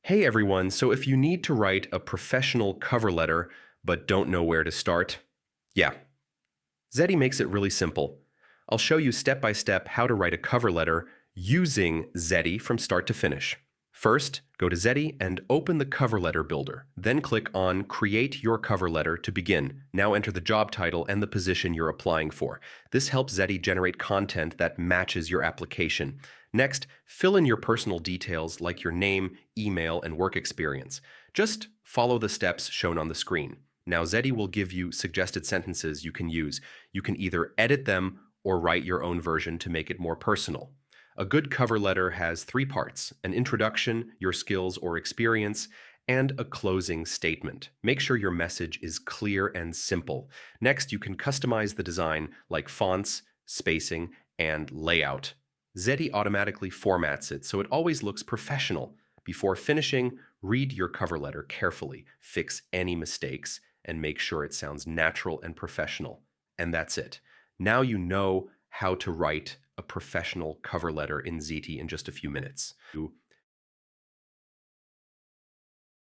Hey everyone, so if you need to write a professional cover letter but don't know where to start, yeah, Zety makes it really simple. I'll show you step by step how to write a cover letter using Zety from start to finish. First, go to Zety and open the cover letter builder. Then click on Create Your Cover Letter to begin. Now enter the job title and the position you're applying for. This helps Zety generate content that matches your application. Next, fill in your personal details like your name, email, and work experience. Just follow the steps shown on the screen. Now, Zety will give you suggested sentences you can use. You can either edit them or write your own version to make it more personal. A good cover letter has three parts: an introduction, your skills or experience, and a closing statement. Make sure your message is clear and simple. Next, you can customize the design like fonts, spacing, and layout. Zety automatically formats it so it always looks professional. Before finishing, read your cover letter carefully, fix any mistakes, and make sure it sounds natural and professional. And that's it. Now you know how to write a professional cover letter in Zety in just a few minutes.